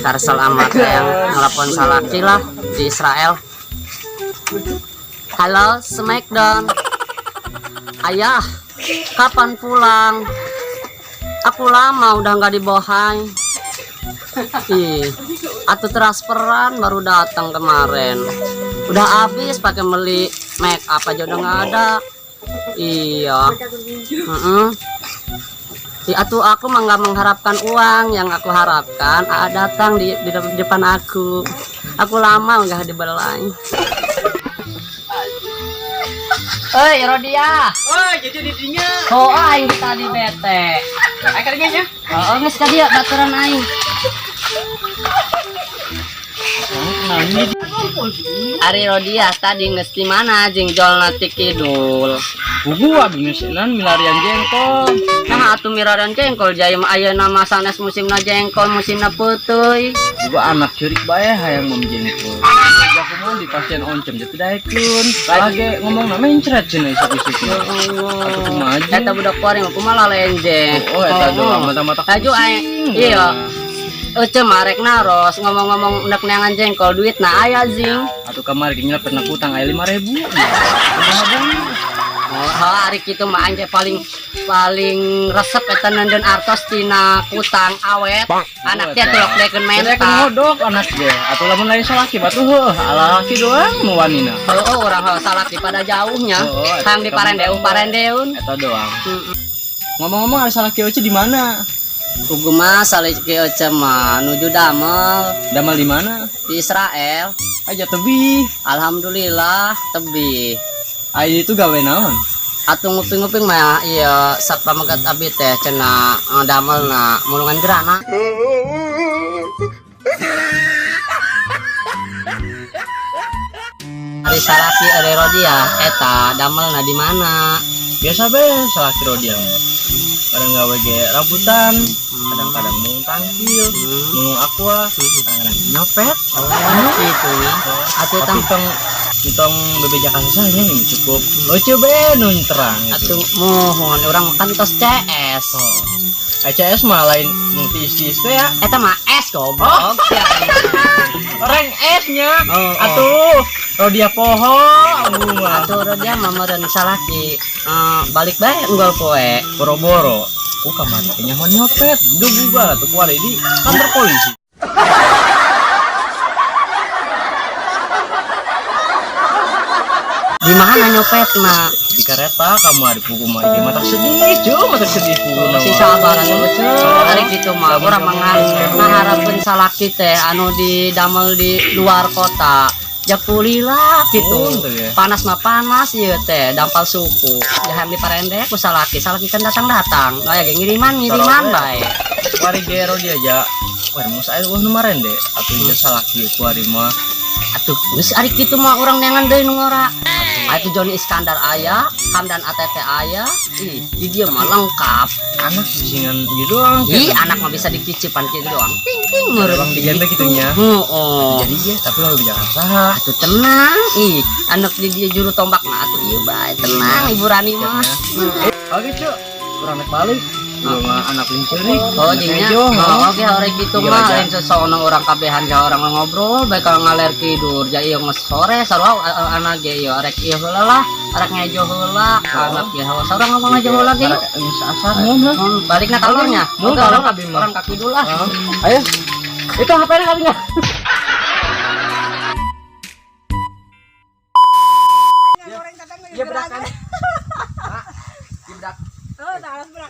Tarsal amat yang nelpon Salaki lah di Israel. Halo Smackdown, ayah kapan pulang? Aku lama udah nggak di Bohai. Ih, atuh transferan baru datang kemarin. Udah habis pakai beli make up aja udah nggak ada. Iya. Atuh aku mah nggak mengharapkan uang, yang aku harapkan datang di depan aku. Aku lama nggak dibelai. Hei Rodia. Woi, jadi didinya. Oh, aing tadi bete. Aing kerjanya. Oh, geus ka dieu baturan aing. Ari Rodia tadi geus di mana jingjolna ti kidul. Gua bimisenan milarian jengkol. Nah atuh milarian jengkol jaya mah ayeuna mah sanes musimna jengkol, musimna peutuy. Gua anak curik bae hayang mem jengkol. Ya kumaha di pasien oncem jadi daekeun. Lagi ngomong na mencret cenah isuk-isuk. Atuh kumaha aja. Eta budak kuari mah kumaha lenjeng. Oh, eta doang mata-mata. Aju aing. Iya. Ece marek naros ngomong-ngomong udah neangan jengkol duit na aya zing. Atuh kamari nyelep pernah utang aya 5.000. Oh, hari kitu mah anjay paling resep eta nandeun artos tina kutang awet. Anak teh tulok dekeun mental. Kan modok anak ge. Atuh lamun lain salaki batuh heuh, laki doang nu wanina. Heuh urang heuh salaki pada jauhnya. Hayang di parendeun. Eta doang. Ngomong-ngomong ada salaki oce di mana? Ugu mah salaki oce mah nuju damel. Damel di mana? Di Israel. Aja tebih. Alhamdulillah tebih. Ai itu gawe naon? Atuh nguping-nguping mah iya sapamegat abdi teh cenah damelna mulungan gerana. Ari salaki ari Rodia eta damelna di mana? Biasa be salaki Rodia. Kadang gawe ge rambutan, kadang-kadang mung tangkil, mung aqua, kadang-kadang nyopet. Gitu ya. Atuh tong bebeja kasasanya ini cukup lucu be nun terang atuh mohon orang makan tos CS. CS mah lain nutis ya Eta mah es goblok ya. Orang esnya atuh Rodia poho atuh Rodia mah meureun salaki balik bae unggul poe boro-boro ku kamari teh nyaho nyopet duh bubar atuh kuari di kantor polisi. Di mana nyopetna? Di kereta kamari pugu mah ieu mah sedih puna. Si sabaran beuceul ari kitu mah urang mah ngaharapkeun salaki teh anu di damel di luar kota. Jakulila gitu. Panas mah panas ieu teh dampal suku. Jahan di parendek ku salaki kan datang. Aya ge ngiriman bae. Kuari ge Rodia aja. Wah, mus aya nu marende atuh ieu salaki kuari mah. Atuh geus ari kitu mah urang neangan deui nu ngora. Atuh Joni Iskandar aya, Hamdan ATT aya. Ih, di dia mah lengkap. Anak bisingan gitu doang. Ih, anak mah bisa dicicipan gitu doang. Ting ting meureun di jembe kitunya. Jadi dia tapi lo bicara saha. Atuh tenang. Ih, anak di dia juru tombak mah atuh ieu bae tenang Ibu Rani mah. Oke, Cuk. Kurang balik. Anak linceurik. Oh, jingnya. Oke, ore kitu mah lain sesono urang kabehan ja orang ngobrol bae ka ngaler tidur. Ja ieu geus sore sarua anak ge ieu arek ieu heula lah, arek ngejo heula. Anak ge hawa sarua ngomong aja heula ge. Geus asar mun. Balikna kalornya. Mun kalor abi mah. Orang kaki dulu lah. Ayo. Itu HP-nya kalinya. Ya berakan. Jebdak. Oh, talas berak.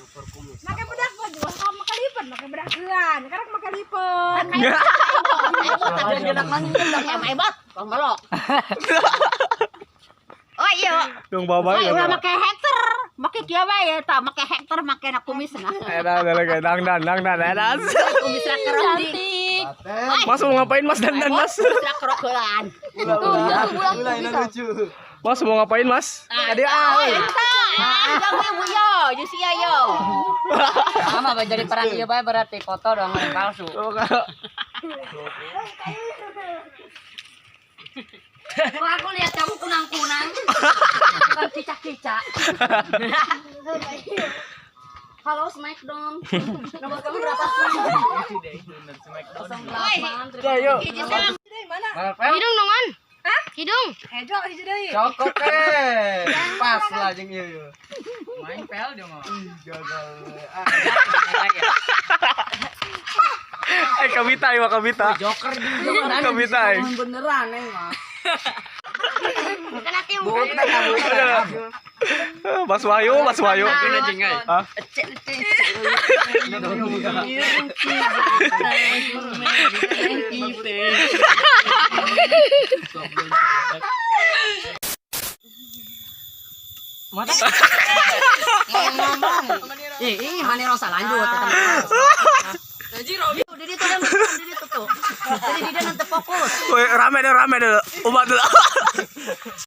Make bedak gua jual sama kalipan, make bedak geun. Karek make lipen. hebat. Bang balok. Oh iya. Dong babai. Oh, ulah make hektar. Make kieu bae eta, make hektar make na kumis na. Ada lagi dangdan edas. Kumis ra cantik. Mas mau ngapain Mas dandan Mas? Ra kerokelan. Ulah ini lucu. Mas mau ngapain Mas? Tadi yo, jusi yo. Sama jadi peran ieu bae berarti foto dong yang palsu. Kok aku lihat kamu kunang-kunang. Bukan kicak-kicak. Halo Smackdown. Nomor kamu berapa sih? 08. Ayo. Hidung dongan. Hah? Hidung. Hejo hiji deui. Cokok pas lah jeung ieu. Main pel dia mah. Gagal. Kawita ieu kawita. Joker juga. Kawita. Beneran mah. Bukan hati. Mas Wahyu. Kena jengai. Hah? Ih, hani rosa lanjut. Jadi tuh. Jadi dia nanti fokus. Woi, rame deh. Umat dulu.